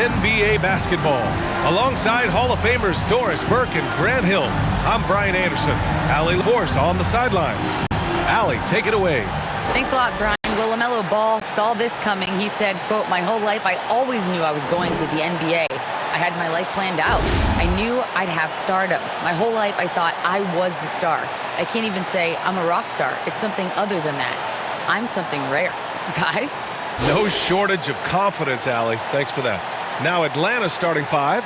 NBA basketball. Alongside Hall of Famers Doris Burke and Grant Hill, I'm Brian Anderson. Allie LaForce on the sidelines. Allie, take it away. Thanks a lot, Brian. Well, LaMelo Ball saw this coming. He said, quote, "My whole life I always knew I was going to the NBA. I had my life planned out. I knew I'd have stardom. My whole life I thought I was the star. I can't even say I'm a rock star. It's something other than that. I'm something rare." Guys? No shortage of confidence, Allie. Thanks for that. Now Atlanta's starting five.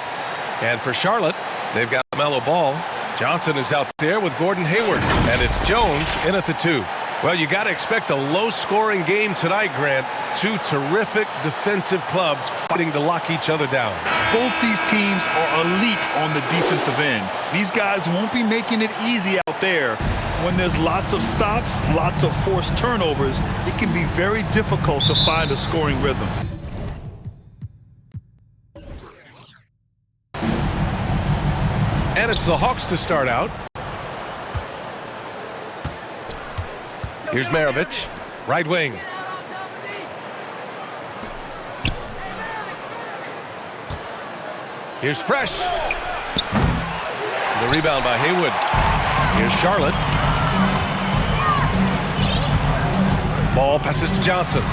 And for Charlotte, they've got LaMelo Ball. Johnson is out there with Gordon Hayward. And it's Jones in at the 2. Well, you got to expect a low-scoring game tonight, Grant. Two terrific defensive clubs fighting to lock each other down. Both these teams are elite on the defensive end. These guys won't be making it easy out there. When there's lots of stops, lots of forced turnovers, it can be very difficult to find a scoring rhythm. And it's the Hawks to start out. Here's Maravich, right wing. Here's Fresh. The rebound by Haywood. Here's Charlotte. Ball passes to Johnson.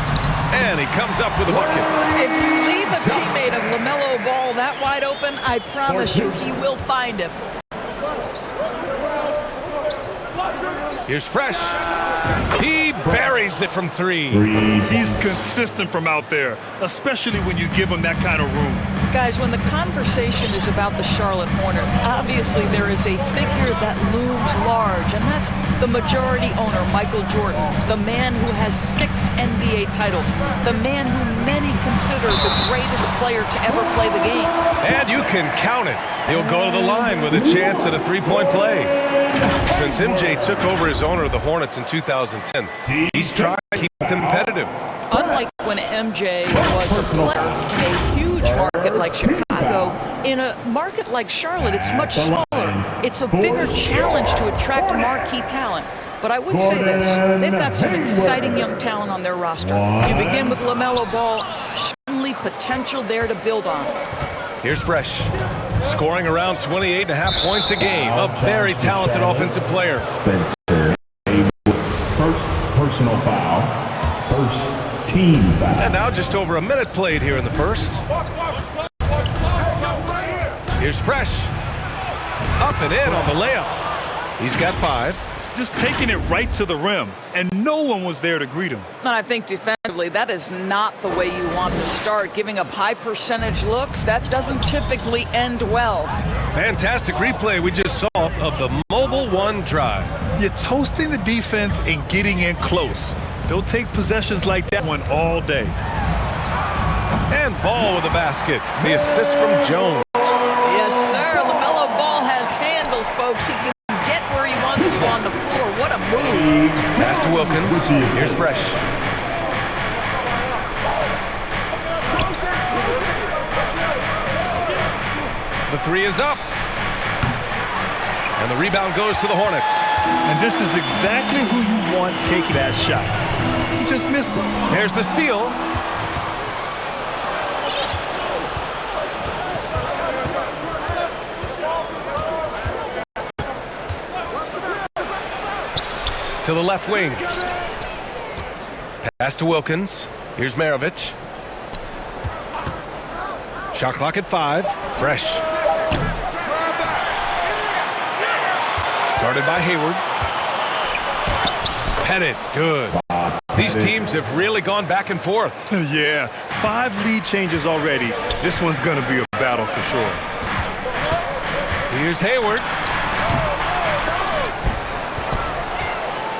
And he comes up with a bucket. If you leave a teammate of LaMelo Ball that wide open, I promise you he will find him. Here's Fresh. He buries it from 3. He's consistent from out there, especially when you give him that kind of room. Guys, when the conversation is about the Charlotte Hornets, obviously there is a figure that looms large, and that's the majority owner, Michael Jordan, the man who has 6 NBA titles, the man who many consider the greatest player to ever play the game. And you can count it. He'll go to the line with a chance at a 3-point play. Since MJ took over as owner of the Hornets in 2010, he's tried to keep them competitive. Unlike when MJ was a player in a huge market like Chicago, in a market like Charlotte, it's much smaller. It's a bigger challenge to attract marquee talent. But I would say this, they've got some exciting young talent on their roster. You begin with LaMelo Ball, certainly potential there to build on. Here's Fresh, scoring around 28.5 points a game. A very talented offensive player. First personal foul, first team foul. And now just over a minute played here in the first. Here's Fresh, up and in on the layup. He's got 5. Just taking it right to the rim, and no one was there to greet him. And I think defensively, that is not the way you want to start. Giving up high percentage looks, that doesn't typically end well. Fantastic replay we just saw of the Mobile 1 drive. You're toasting the defense and getting in close. They'll take possessions like that one all day. And Ball with a basket. The assist from Jones. Yes, sir. LaMelo Ball has handles, folks. He can get where he wants to on the floor. What a move. Pass to Wilkins. Here's Fresh. The 3 is up. And the rebound goes to the Hornets. And this is exactly who you want taking that shot. He just missed it. There's the steal. To the left wing. Pass to Wilkins. Here's Maravich. Shot clock at 5. Fresh. Guarded by Hayward. Pettit. Good. These teams have really gone back and forth. Yeah, 5 lead changes already. This one's going to be a battle for sure. Here's Hayward.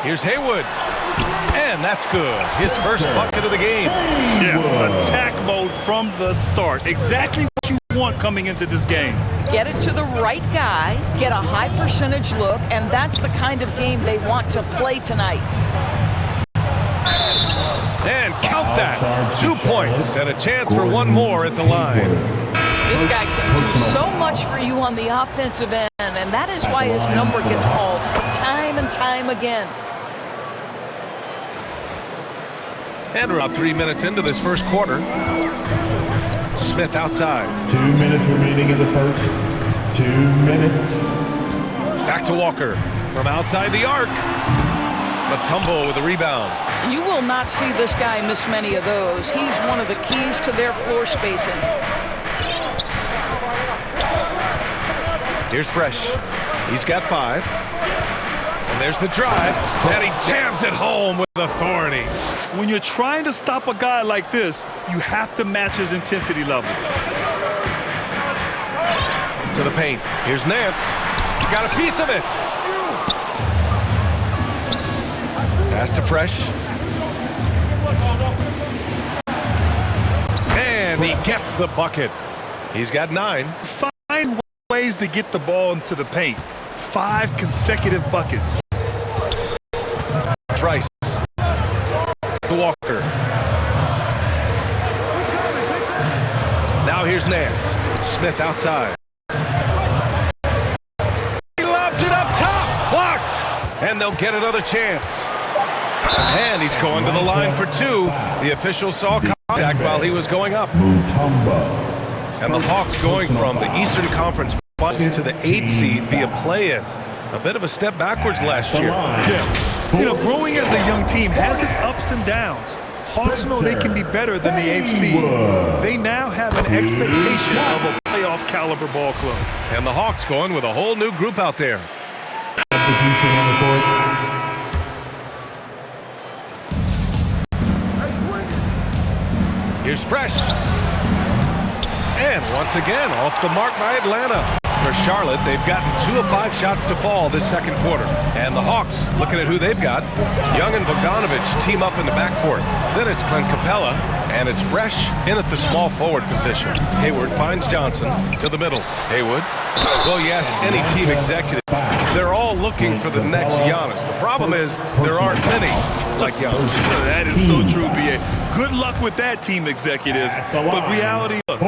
Here's Haywood. And that's good. His first bucket of the game. Yeah, attack mode from the start. Exactly what you want coming into this game. Get it to the right guy, get a high percentage look, and that's the kind of game they want to play tonight. And count that. 2 points and a chance for one more at the line. This guy can do so much for you on the offensive end, and that is why his number gets called time and time again. And around 3 minutes into this first quarter. Smith outside. 2 minutes remaining in the first. 2 minutes. Back to Walker from outside the arc. Matumbo with a rebound. You will not see this guy miss many of those. He's one of the keys to their floor spacing. Here's Fresh. He's got 5. And there's the drive. And he jams it home with authority. When you're trying to stop a guy like this, you have to match his intensity level. To the paint. Here's Nance. Got a piece of it. Pass to Fresh. And he gets the bucket. He's got 9. Find ways to get the ball into the paint. 5 consecutive buckets. Trice. To Walker. Now here's Nance. Smith outside. He lobs it up top. Blocked. And they'll get another chance. And he's going to the line for 2. The official saw contact while he was going up. And the Hawks going from the Eastern Conference Finals to the 8th seed via play-in. A bit of a step backwards last year. Yeah. You know, growing as a young team has its ups and downs. Hawks know they can be better than the 8th seed. They now have an expectation of a playoff caliber ball club. And the Hawks going with a whole new group out there. Here's Fresh. And once again, off the mark by Atlanta. For Charlotte, they've gotten 2 of 5 shots to fall this second quarter. And the Hawks, looking at who they've got, Young and Bogdanovich team up in the backcourt. Then it's Clint Capella, and it's Fresh in at the small forward position. Hayward finds Johnson to the middle. Haywood. Well, you ask any team executive, they're all looking for the next Giannis. The problem is there aren't many like Giannis. That is so true, B.A. Good luck with that, team executives. But reality, look,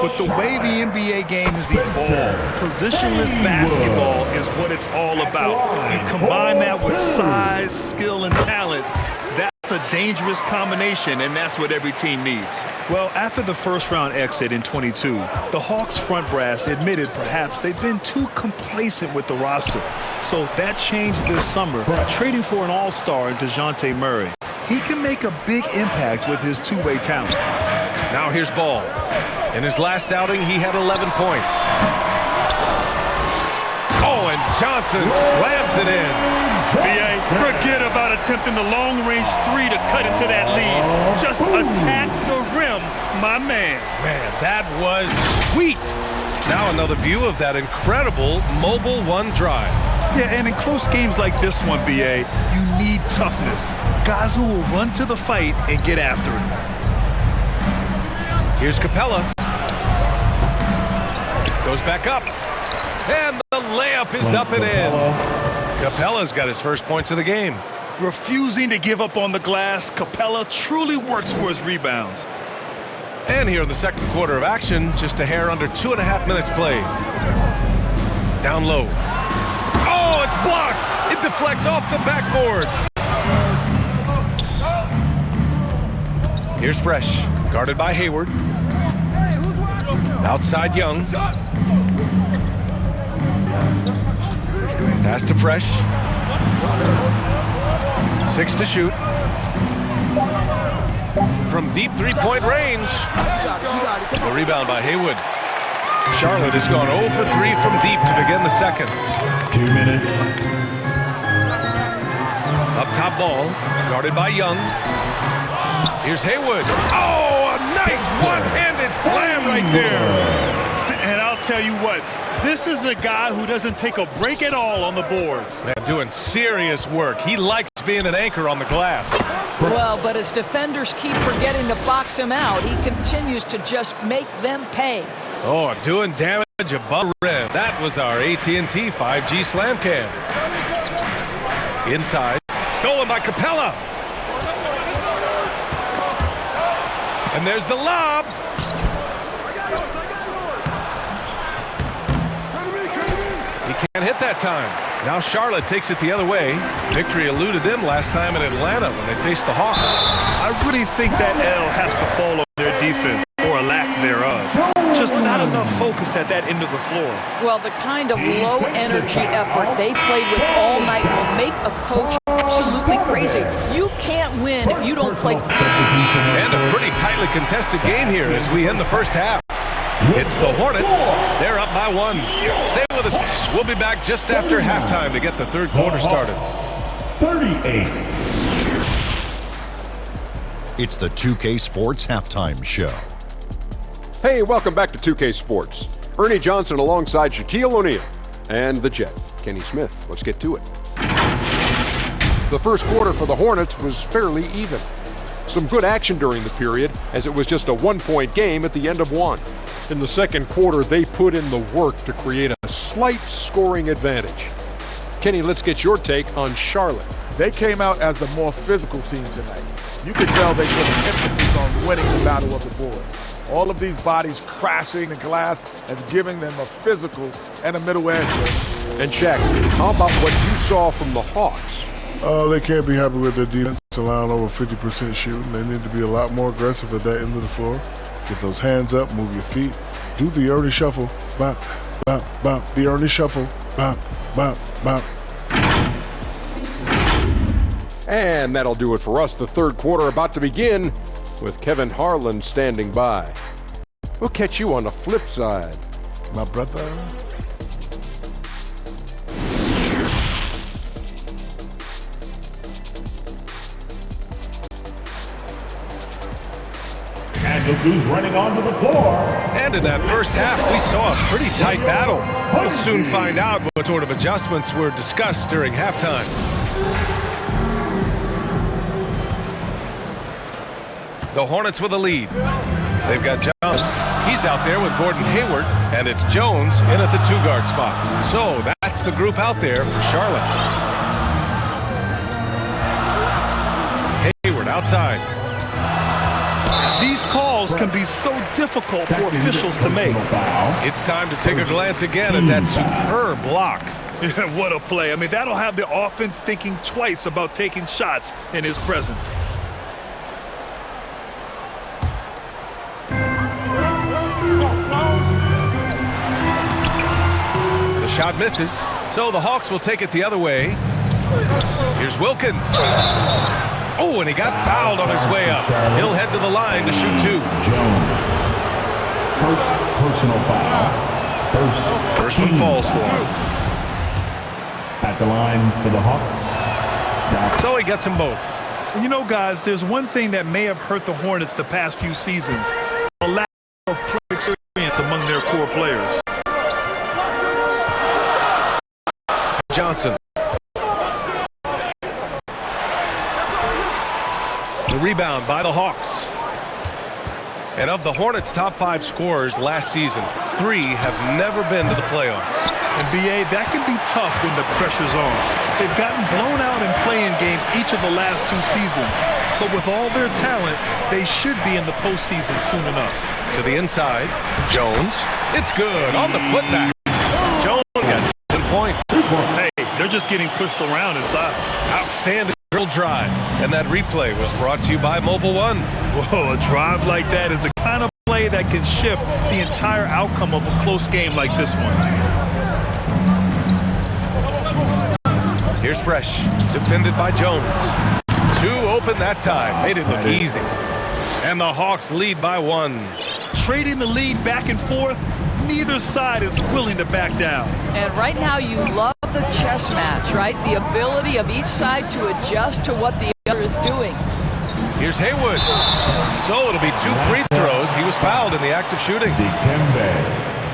with the way the NBA game has evolved, positionless basketball is what it's all about. You combine that with size, skill, and talent, that's a dangerous combination, and that's what every team needs. Well, after the first-round exit in 22, the Hawks front brass admitted perhaps they've been too complacent with the roster. So that changed this summer, trading for an all-star in DeJounte Murray. He can make a big impact with his two-way talent. Now here's Ball. In his last outing, he had 11 points. Oh, and Johnson slams it in. B.A., forget about attempting the long-range 3 to cut into that lead. Just attack the rim, my man. Man, that was sweet. Now another view of that incredible mobile 1 drive. Yeah, and in close games like this one, B.A., you need toughness. Guys who will run to the fight and get after it. Here's Capella. Goes back up. And the layup is up and in. Capella's got his first points of the game. Refusing to give up on the glass, Capella truly works for his rebounds. And here in the second quarter of action, just a hair under 2.5 minutes played. Down low. Oh, it's blocked. It deflects off the backboard. Here's Fresh, guarded by Hayward. Outside Young. Pass to Fresh. 6 to shoot. From deep three-point range. The rebound by Haywood. Charlotte has gone 0 for 3 from deep to begin the second. 2 minutes. Up top Ball, guarded by Young. Here's Haywood. Oh, a nice one-handed slam right there. And I'll tell you what, this is a guy who doesn't take a break at all on the boards. Man, doing serious work. He likes being an anchor on the glass. Well, but as defenders keep forgetting to box him out, he continues to just make them pay. Oh, doing damage above the rim. That was our AT&T 5G slam cam. Inside. Stolen by Capella. And there's the lob. He can't hit that time. Now Charlotte takes it the other way. Victory eluded them last time in Atlanta when they faced the Hawks. I really think that L has to fall on their defense, or a lack thereof. Just not enough focus at that end of the floor. Well, the kind of low-energy effort they played with all night will make a coach absolutely crazy. You can't win if you don't play. And a pretty tightly contested game here as we end the first half. It's the Hornets. They're up by 1. Stay with us. We'll be back just after halftime to get the third quarter started. 38. It's the 2K Sports Halftime Show. Hey, welcome back to 2K Sports. Ernie Johnson alongside Shaquille O'Neal and the Jet, Kenny Smith. Let's get to it. The first quarter for the Hornets was fairly even. Some good action during the period, as it was just a one-point game at the end of one. In the second quarter, they put in the work to create a slight scoring advantage. Kenny, let's get your take on Charlotte. They came out as the more physical team tonight. You could tell they put an emphasis on winning the battle of the boards. All of these bodies crashing the glass is giving them a physical and a middle edge. And Shaq, how about what you saw from the Hawks? They can't be happy with their defense, allowing over 50% shooting. They need to be a lot more aggressive at that end of the floor. Get those hands up, move your feet, do the Ernie shuffle, bop, bop, bop, the Ernie shuffle, bop, bop, bop. And that'll do it for us. The third quarter about to begin with Kevin Harlan standing by. We'll catch you on the flip side, My brother. And look who's running onto the floor. And in that first half, we saw a pretty tight battle. We'll soon find out what sort of adjustments were discussed during halftime. The Hornets with a lead. They've got Jones. He's out there with Gordon Hayward, and it's Jones in at the two-guard spot. So that's the group out there for Charlotte. Hayward outside. These calls can be so difficult for officials to make. It's time to take a glance again at that superb block. Yeah, what a play. I mean, that'll have the offense thinking twice about taking shots in his presence. The shot misses, so the Hawks will take it the other way. Here's Wilkins. Oh, and he got fouled on his way up. He'll head to the line to shoot two. First personal foul. First one falls for him. At the line for the Hawks. So he gets them both. And you know, guys, there's one thing that may have hurt the Hornets the past few seasons. A lack of play experience among their core players. Johnson. The rebound by the Hawks. And of the Hornets' top 5 scorers last season, 3 have never been to the playoffs. And BA, that can be tough when the pressure's on. They've gotten blown out in play-in games each of the last 2 seasons. But with all their talent, they should be in the postseason soon enough. To the inside, Jones. It's good on the putback. Jones got 7 points. Hey, they're just getting pushed around inside. Outstanding drill drive. And that replay was brought to you by Mobile One. Whoa, a drive like that is the kind of play that can shift the entire outcome of a close game like this one. Here's Fresh, defended by Jones. 2 open that time, made it look easy. And the Hawks lead by 1. Trading the lead back and forth, neither side is willing to back down. And right now you love the chess match, right? The ability of each side to adjust to what the other is doing. Here's Hayward. So it'll be 2 free throws. He was fouled in the act of shooting.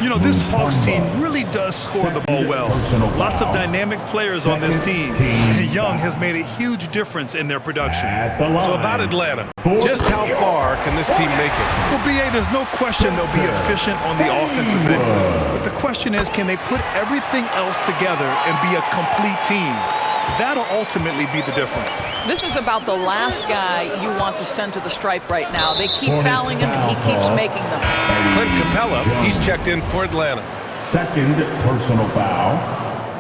You know, this Hawks team really does score the ball well. Lots of dynamic players on this team. Young has made a huge difference in their production. So about Atlanta, just how far can this team make it? Well, BA, there's no question they'll be efficient on the offensive end. But the question is, can they put everything else together and be a complete team? That'll ultimately be the difference. This is about the last guy you want to send to the stripe right now. They keep fouling him, and he keeps making them. Clint Capella, he's checked in for Atlanta. Second personal foul.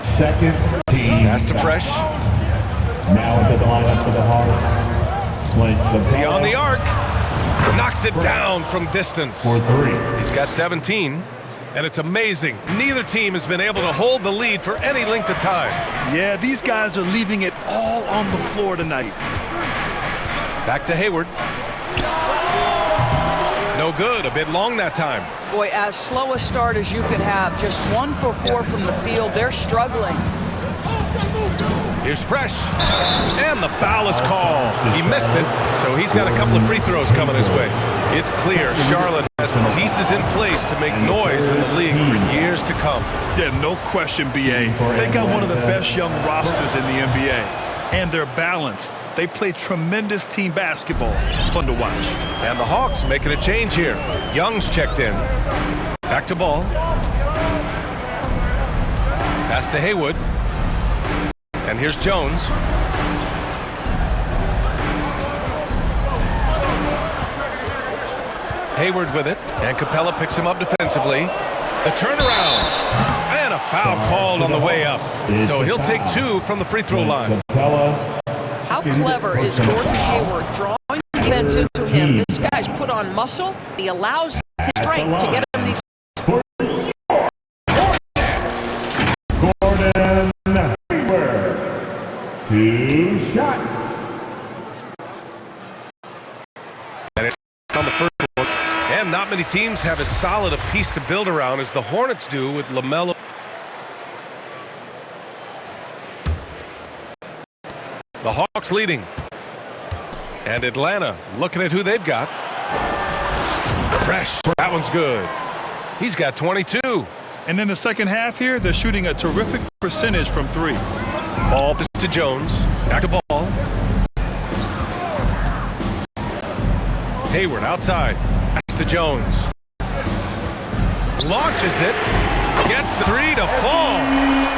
Second team. Pass to Fresh. Now into the lineup for the Hawks. Clint Capella. Beyond the arc. Knocks it down from distance. For 3. He's got 17, and it's amazing. Neither team has been able to hold the lead for any length of time. Yeah, these guys are leaving it all on the floor tonight. Back to Hayward. No good. A bit long that time. Boy, as slow a start as you could have. Just 1 for 4 from the field. They're struggling. Here's Fresh. And the foul is called. He missed it, so he's got a couple of free throws coming his way. It's clear Charlotte has the pieces in place to make noise in the league for years to come. Yeah, no question, B.A. They got one of the best young rosters in the NBA. And they're balanced. They play tremendous team basketball. Fun to watch. And the Hawks making a change here. Young's checked in. Back to Ball. Pass to Haywood. And here's Jones. Hayward with it. And Capella picks him up defensively. The turnaround. And a foul called on the way up. So he'll take 2 from the free throw line. How clever is Gordon Hayward drawing defense into him? This guy's put on muscle. He allows his strength to get him these. Gordon Hayward. 2 shots. And it's on the first court. And not many teams have as solid a piece to build around as the Hornets do with LaMelo. The Hawks leading. And Atlanta looking at who they've got. Fresh. That one's good. He's got 22. And in the second half here, they're shooting a terrific percentage from 3. Ball to Jones. Back to Ball. Hayward outside. Pass to Jones. Launches it. Gets the 3 to fall.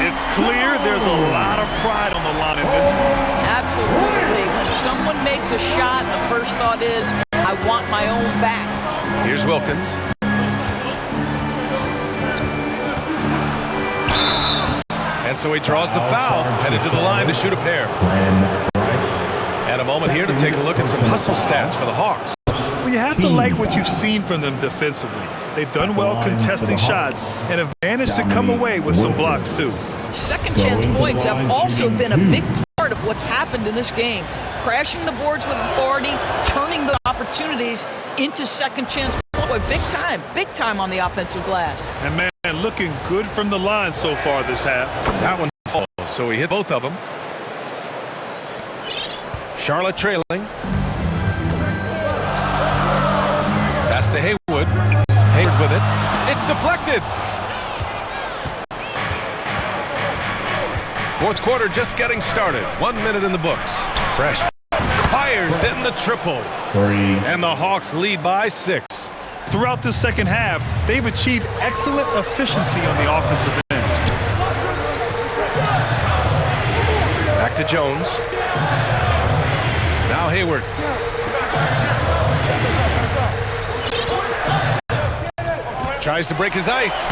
It's clear there's a lot of pride on the line in this one. Absolutely. When someone makes a shot, the first thought is, I want my own back. Here's Wilkins. And so he draws the foul, headed to the line to shoot a pair. And a moment here to take a look at some hustle stats for the Hawks. Well, you have to like what you've seen from them defensively. They've done well contesting shots and have managed to come away with some blocks too. Second chance points have also been a big part of what's happened in this game. Crashing the boards with authority, turning the opportunities into second chance points. Big time on the offensive glass. And man, looking good from the line so far this half. That one falls, so he hit both of them. Charlotte trailing. Pass to Haywood. Hayward with it. It's deflected. Fourth quarter just getting started. 1 minute in the books. Fresh. Fires in the triple. 3. And the Hawks lead by 6. Throughout this second half, they've achieved excellent efficiency on the offensive end. Back to Jones. Now Hayward. Tries to break his ice.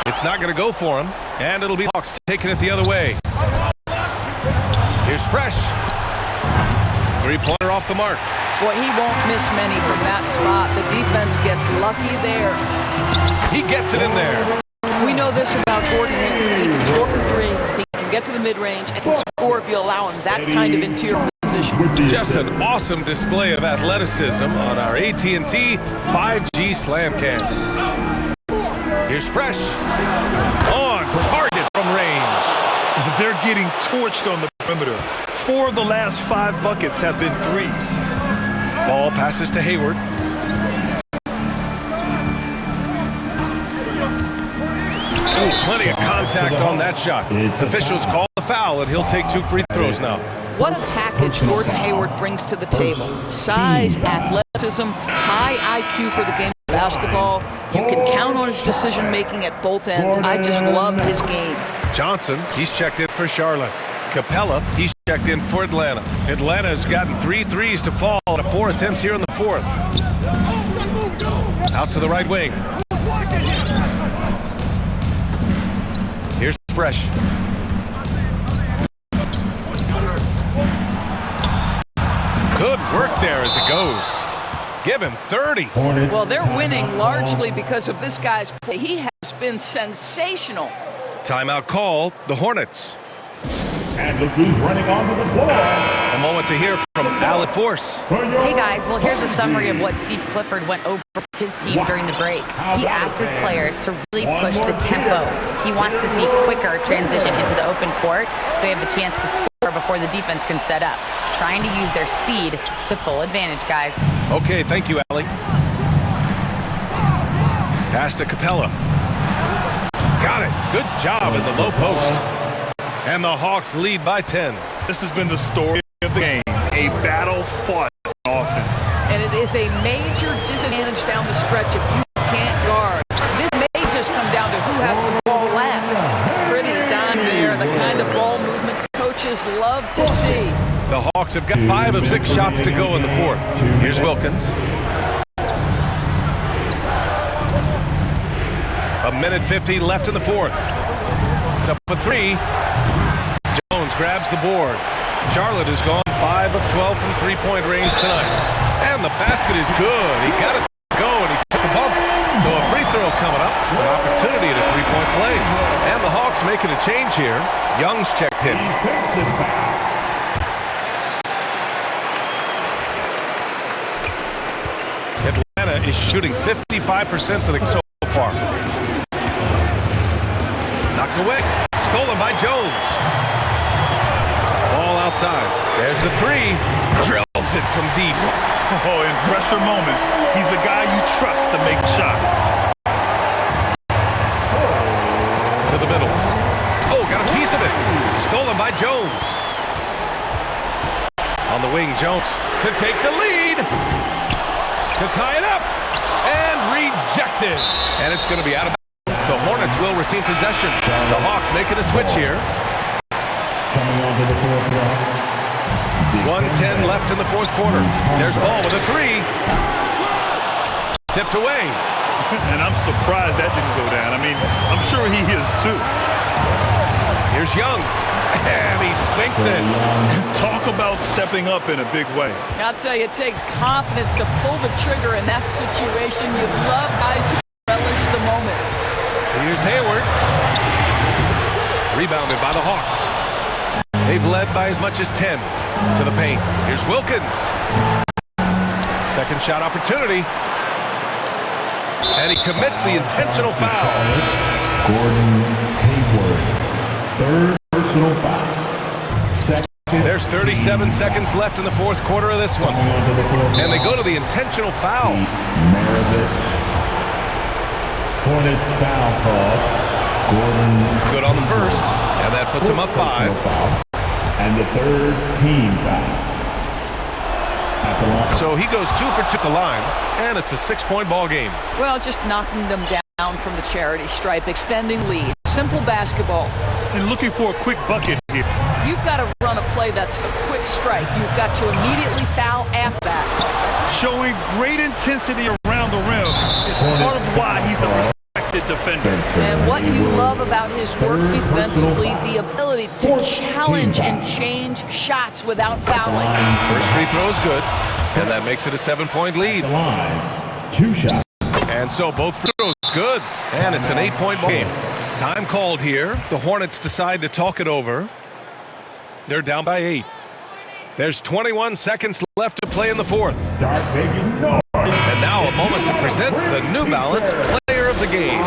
It's not going to go for him. And it'll be Hawks taking it the other way. Here's Fresh. 3-pointer off the mark. Boy, he won't miss many from that spot. The defense gets lucky there. He gets it in there. We know this about Gordon Hayward. He can score from 3. He can get to the mid-range and can score if you allow him that kind of interior position. Just an awesome display of athleticism on our AT&T 5G Slam Cam. Here's Fresh. On target from range. They're getting torched on the perimeter. 4 of the last 5 buckets have been 3s. Ball passes to Hayward. Ooh, plenty of contact on that shot. Officials call the foul, and he'll take 2 free throws now. What a package Gordon Hayward brings to the table. Size, athleticism, high IQ for the game of basketball. You can count on his decision-making at both ends. I just love his game. Johnson, he's checked in for Charlotte. Capella, he's checked in for Atlanta. Atlanta's gotten 3 threes to fall out of 4 attempts here in the 4th. Out to the right wing. Here's Fresh. Good work there as it goes. Give him 30. Well, they're winning largely because of this guy's play. He has been sensational. Timeout called, the Hornets. And look who's running onto the floor. A moment to hear from Alec Force. Hey guys, well here's a summary of what Steve Clifford went over with his team during the break. He asked his players to really push the tempo. He wants to see quicker transition into the open court so you have the chance to score before the defense can set up. Trying to use their speed to full advantage, guys. Okay, thank you, Allie. Pass to Capella. Got it. Good job in the low post. And the Hawks lead by 10. This has been the story of the game. A battle-fought offense. And it is a major disadvantage down the stretch if you can't guard. This may just come down to who has the ball last. Pretty dime there, the kind of ball movement coaches love to see. The Hawks have got 5 of 6 shots to go in the fourth. Here's Wilkins. A minute 50 left in the fourth. Up a 3. Jones grabs the board. Charlotte has gone 5 of 12 from three-point range tonight. And the basket is good. He got it to go, and he took the bump. So a free throw coming up. An opportunity at a three-point play. And the Hawks making a change here. Young's checked in. Atlanta is shooting 55% for the so far. Knocked away. Stolen by Jones. Ball outside. There's the 3. Drills it from deep. Oh, in pressure moments, he's a guy you trust to make shots. To the middle. Oh, got a piece of it. Stolen by Jones. On the wing, Jones to take the lead. To tie it up. And rejected. And it's going to be out of bounds. The Hornets will retain possession. The Hawks making a switch here. Coming onto the fourth block. 1:10 left in the fourth quarter. There's Ball with a 3. Tipped away. And I'm surprised that didn't go down. I mean, I'm sure he is too. Here's Young. And he sinks it. Talk about stepping up in a big way. I'll tell you, it takes confidence to pull the trigger in that situation. You love guys who relish the moment. Here's Hayward. Rebounded by the Hawks. They've led by as much as 10 to the paint. Here's Wilkins. Second shot opportunity. And he commits the intentional foul. Gordon Hayward. Third personal foul. Second. There's 37 seconds left in the fourth quarter of this one. And they go to the intentional foul. Maravich. Hornets foul call. Gordon. Good on the first. And that puts him up 5. Foul. And the third team foul. At the line. So he goes 2 for 2 at the line. And it's a 6-point ball game. Well, just knocking them down from the charity stripe, extending lead. Simple basketball. And looking for a quick bucket here. You've got to run a play that's a quick strike. You've got to immediately foul after that. Showing great intensity around the rim is part of why he's a respected defender. And what you love about his work defensively, the ability to challenge and change shots without fouling. First free throw is good. And that makes it a 7-point lead. The line. 2 shots. And so both free throws good. And it's an 8-point ball game. Time called here. The Hornets decide to talk it over. They're down by 8. There's 21 seconds left to play in the fourth. Start making noise. And now a moment to present the New Balance Player of the Game.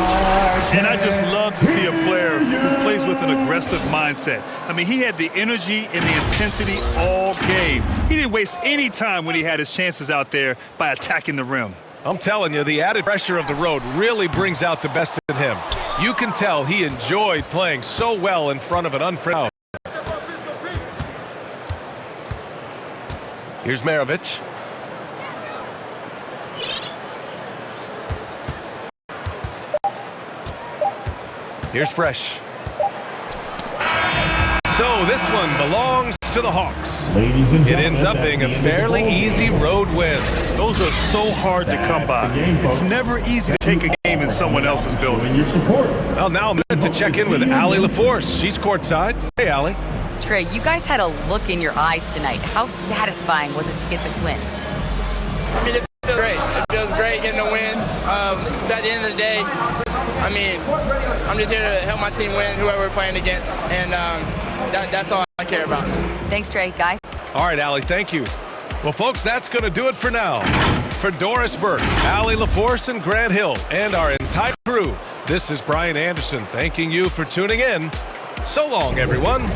And I just love to see a player who plays with an aggressive mindset. I mean, he had the energy and the intensity all game. He didn't waste any time when he had his chances out there by attacking the rim. I'm telling you, the added pressure of the road really brings out the best in him. You can tell he enjoyed playing so well in front of an unfriendly crowd. Here's Maravich. Here's Fresh. So this one belongs to the Hawks. Ladies and It gentlemen, ends up being a fairly easy road win. Those are so hard to come by. It's never easy to take a game in someone else's building. your support. Well, now a minute to check in with Allie LaForce. She's courtside. Hey, Allie. Trey, you guys had a look in your eyes tonight. How satisfying was it to get this win? I mean, it feels great. Feels great getting the win. But at the end of the day, I mean, I'm just here to help my team win, whoever we're playing against, and that's all I care about. Thanks, Trey, guys. All right, Allie, thank you. Well, folks, that's going to do it for now. For Doris Burke, Allie LaForce, and Grant Hill, and our entire crew, this is Brian Anderson thanking you for tuning in. So long, everyone.